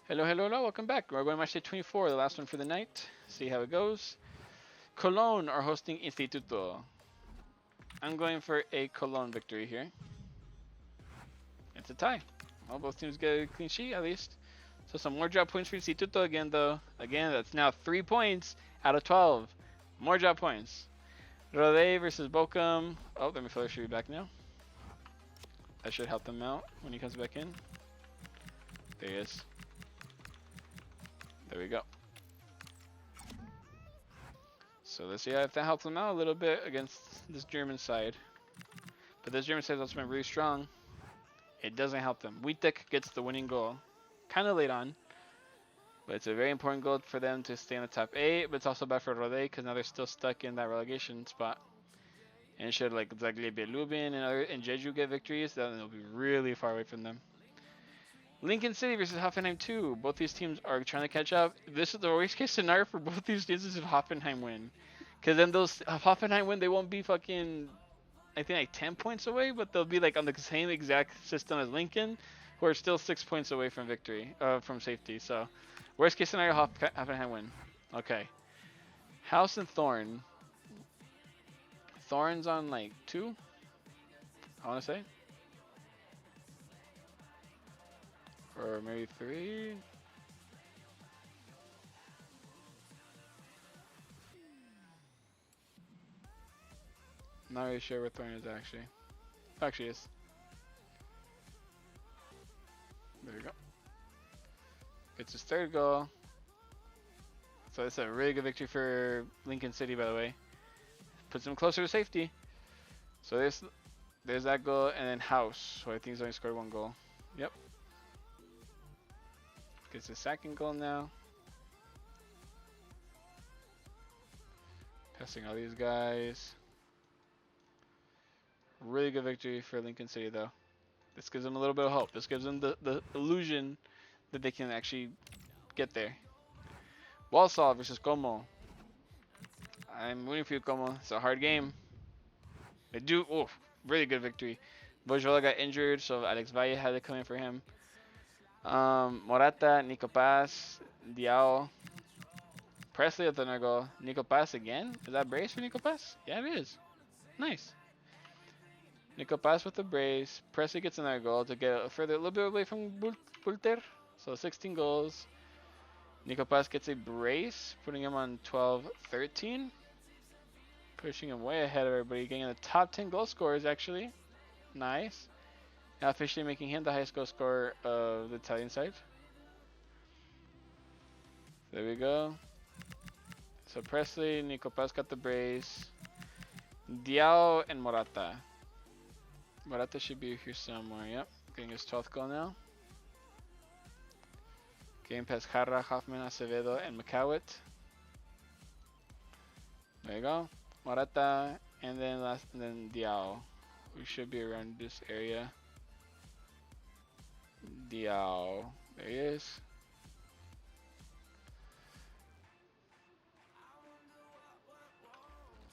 Hello, hello, hello. Welcome back. We're going to Matchday 24, the last one for the night. See how it goes. Cologne are hosting Instituto. I'm going for a Cologne victory here. It's a tie. Well, both teams get a clean sheet at least. So some more drop points for Instituto again, though. Again, that's now 3 points out of 12. More drop points. Rode versus Bochum. Oh, the midfielder should be back now. That should help them out when he comes back in. There he is. There we go. So let's see if that helps them out a little bit against this German side. But this German side has also been really strong. It doesn't help them. Wietek gets the winning goal. Kind of late on. But it's a very important goal for them to stay in the top 8. But it's also bad for Rode because now they're still stuck in that relegation spot. And should like Zagreb, Lubin and Jeju get victories, then they'll be really far away from them. Lincoln City versus Hoffenheim 2. Both these teams are trying to catch up. This is the worst case scenario for both these teams is if Hoffenheim win. Because then those if Hoffenheim win, they won't be fucking, I think like 10 points away, but they'll be like on the same exact system as Lincoln, who are still 6 points away from victory, from safety. So worst case scenario, Hoffenheim win. Okay. House and Thorn. Thorn's on like 2, I want to say. Or maybe 3. Not really sure where Thorn is actually. Actually is. There we go. Gets his 3rd goal. So it's a really good victory for Lincoln City, by the way. Puts them closer to safety. So there's that goal, and then House, who I think has only scored 1 goal. Yep. Gets his 2nd goal now. Passing all these guys. Really good victory for Lincoln City, though. This gives them a little bit of hope. This gives them the illusion that they can actually get there. Walsall versus Como. I'm rooting for you, Como. It's a hard game. They do. Oh, really good victory. Bojola got injured, so Alex Valle had to come in for him. Morata, Nico Paz, Diao, Presley at the goal. Nico Paz again? Is that brace for Nico Paz? Yeah, it is. Nice. Nico Paz with the brace. Presley gets another goal to get a little bit away from Bulter. So 16 goals. Nico Paz gets a brace, putting him on 12-13. Pushing him way ahead of everybody, getting in the top 10 goal scorers actually. Nice. Now officially making him the highest goal scorer of the Italian side. There we go. So Presley, Nico Paz got the brace. Diao and Morata. Morata should be here somewhere, yep. Getting his 12th goal now. Getting past Jarra, Hoffman, Acevedo, and McCowett. There you go. Morata, and then Diao, who should be around this area. Diao, there he is.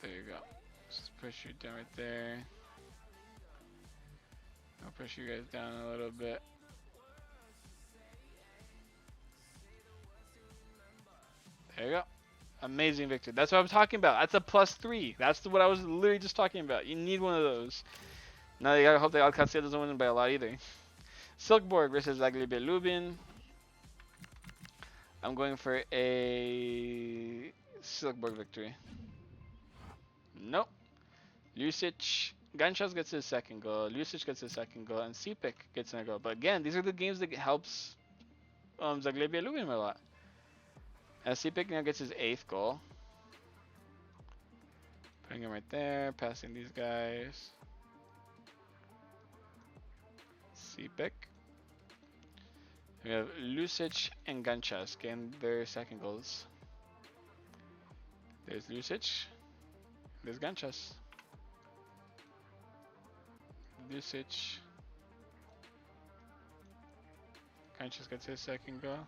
There you go. Just push you down right there. I'll push you guys down a little bit. There you go. Amazing victory. That's what I'm talking about. That's a +3. That's what I was literally just talking about. You need one of those. Now you gotta hope that Alcacer doesn't win by a lot either. Silkeborg versus Zagreb Lubin. I'm going for a Silkeborg victory. Nope. Lucic. Ganchas gets his 2nd goal. Lucic gets his 2nd goal. And Sipek gets another goal. But again, these are the games that helps Zagreb Lubin a lot. And Sipek now gets his 8th goal. Putting him right there. Passing these guys. Sipek. We have Lucic and Ganchas getting their 2nd goals. There's Lucic. There's Ganchas. Lucic. Ganchas gets his 2nd goal.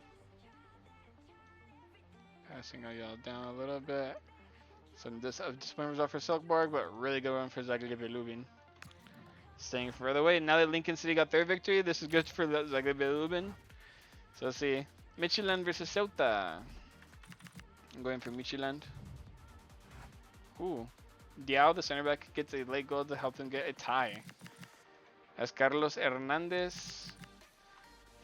Passing all y'all down a little bit. Some disappointments off for Silkeborg, but really good one for Zagreb Lubin. Staying further away. Now that Lincoln City got their victory, this is good for Zagreb Lubin. So let's see. Midtjylland versus Ceuta. I'm going for Midtjylland. Ooh. Diao, the center back, gets a late goal to help them get a tie. As Carlos Hernandez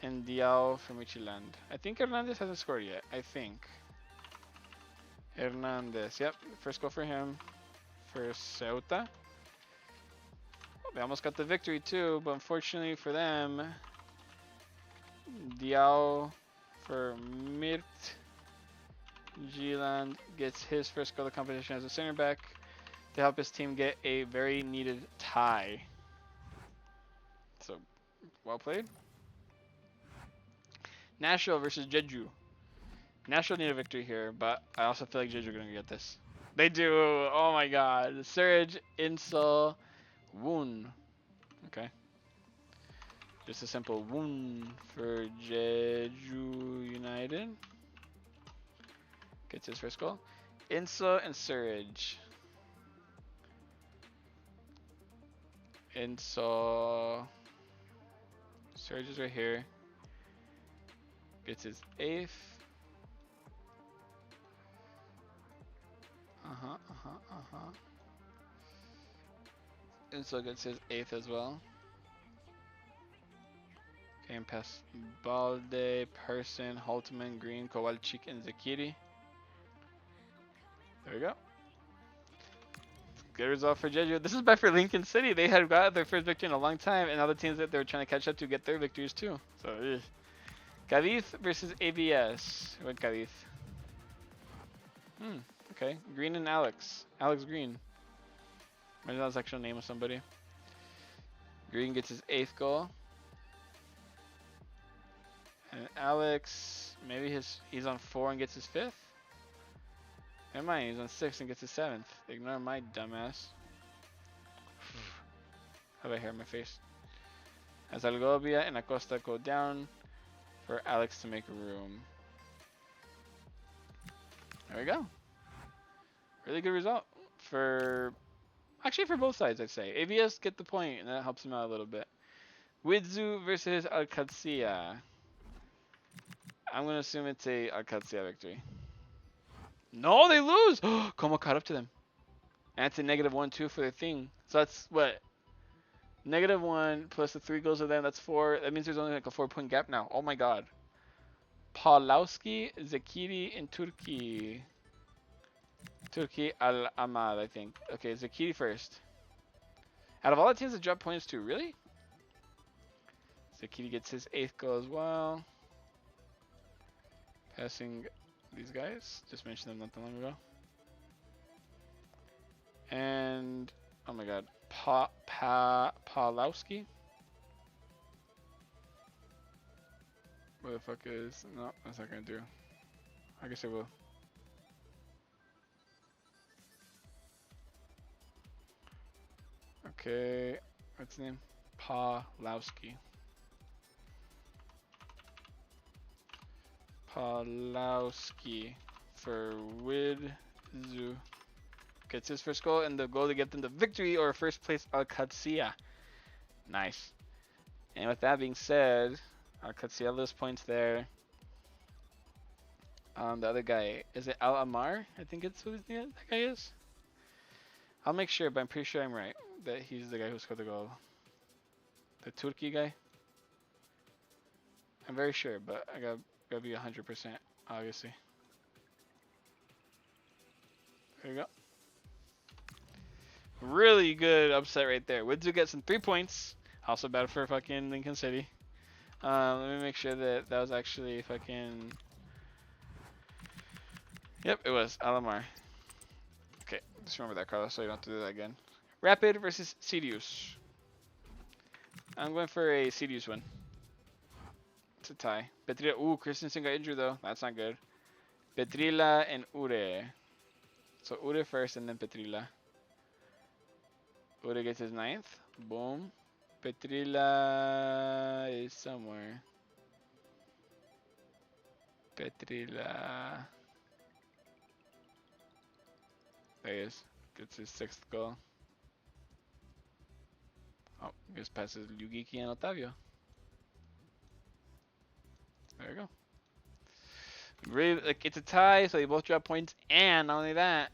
and Diao for Midtjylland. I think Hernandez hasn't scored yet. I think. Hernandez. Yep. First goal for him. For Ceuta. They almost got the victory too, but unfortunately for them, Diao for Midtjylland gets his first goal of the competition as a center back to help his team get a very needed tie. So, well played. Nashville versus Jeju. Nashville need a victory here, but I also feel like Jeju are going to get this. They do. Oh my god. Surge, Insol, Woon. Okay. Just a simple Woon for Jeju United. Gets his first goal. Insol and Surge. Insol. Surge is right here. Gets his 8th. Insol gets his 8th as well. Okay, and pass Balde, Person, Holtman, Green, Kowalczyk, and Zakiri. There we go. Good result for Jeju. This is bad for Lincoln City. They had got their first victory in a long time, and other teams that they were trying to catch up to get their victories too. So, Cadiz versus ABS. Who went Cadiz? Okay. Green and Alex. Alex Green. Imagine that's the actual name of somebody. Green gets his 8th goal. And Alex, maybe he's on 4 and gets his 5th? Never mind, he's on 6 and gets his 7th. Ignore my dumbass. Have I hair in my face? As Algovia and Acosta go down for Alex to make room. There we go. Really good result for, actually for both sides, I'd say. AVS get the point, and that helps them out a little bit. Widzu versus Alcacia. I'm going to assume it's a Alcacia victory. No, they lose! Como caught up to them. And it's a -1-2 for their thing. So that's what? -1 plus the 3 goals of them, that's 4. That means there's only like a 4-point gap now. Oh my god. Paulowski, Zakiri, and Turki. Turki Al-Ahmad, I think. Okay, Zakiri first. Out of all the teams that drop points to, really? Zakiri gets his 8th goal as well. Passing these guys. Just mentioned them not that long ago. And, oh my god. Paulowski? Where the fuck is... No, that's not gonna do. I guess I will. Okay, what's his name? Paulowski. Paulowski for Widzu. Gets his first goal and the goal to get them the victory or first place Alcacia. Nice. And with that being said, Alcacia those points there. The other guy, is it Al Amar? I think it's who that guy is. I'll make sure, but I'm pretty sure I'm right that he's the guy who scored the goal. The Turkey guy. I'm very sure, but I gotta be 100%, obviously. There you go. Really good upset right there. Widzu gets some 3 points. Also bad for fucking Lincoln City. Let me make sure that that was actually fucking... Yep, it was. Alamar. Okay, just remember that, Carlos, so you don't have to do that again. Rapid versus Sirius. I'm going for a Sirius win. It's a tie. Petrila. Ooh, Christensen got injured though. That's not good. Petrila and Ure. So Ure first and then Petrila. Ure gets his 9th. Boom. Petrila is somewhere. Petrila. There he is. Gets his 6th goal. Oh, just passes Yugiki and Otavio. There you go. really, like, it's a tie, so they both drop points, and not only that,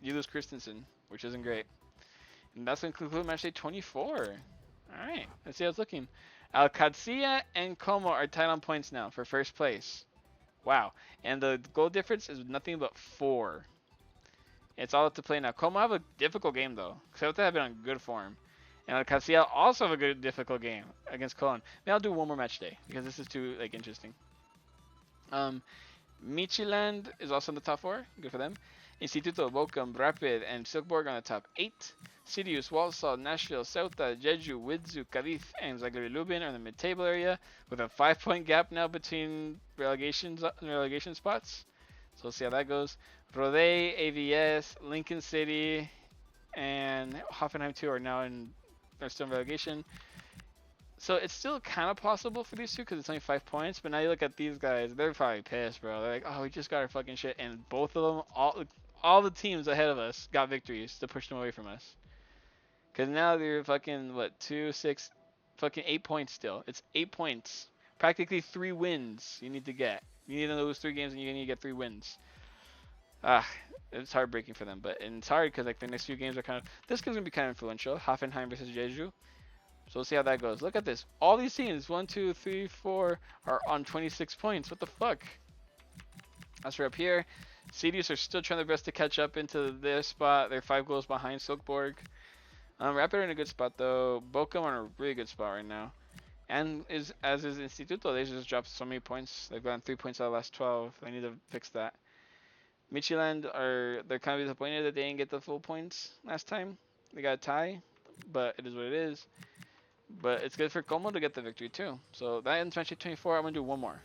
you lose Christensen, which isn't great. And that's going to conclude match day 24. All right, let's see how it's looking. Alcacia and Como are tied on points now for first place. Wow, and the goal difference is nothing but 4. It's all up to play now. Como have a difficult game though. Ceuta have been on good form. And Alcacia also have a good difficult game against Colon. Maybe I'll do one more match day because this is too like interesting. Michiland is also in the top 4. Good for them. Instituto, Bochum, Rapid, and Silkeborg on the top 8. Sirius, Walsall, Nashville, Ceuta, Jeju, Widzew, Cadiz, and Zagreb Lubin are in the mid-table area with a 5-point gap now between relegation spots. So we'll see how that goes. Rode, AVS, Lincoln City, and Hoffenheim 2 are still in relegation. So it's still kind of possible for these two because it's only 5 points. But now you look at these guys, they're probably pissed, bro. They're like, oh, we just got our fucking shit. And both of them, all the teams ahead of us got victories to push them away from us. Because now they're fucking, 8 points still. It's 8 points. Practically 3 wins you need to get. You need to lose 3 games and you need to get 3 wins. It's heartbreaking for them. But it's hard because like the next few games are this game's going to be kind of influential. Hoffenheim versus Jeju. So we'll see how that goes. Look at this. All these teams, 1, 2, 3, 4, are on 26 points. What the fuck? As for up here, Sirius are still trying their best to catch up into their spot. They're 5 goals behind Silkeborg. Rapid are in a good spot though. Bochum are in a really good spot right now. And as is Instituto, they just dropped so many points. They've gotten 3 points out of the last 12. They need to fix that. Michiland they're kind of disappointed that they didn't get the full points last time. They got a tie, but it is what it is. But it's good for Como to get the victory too. So that ends match 24. I'm gonna do one more.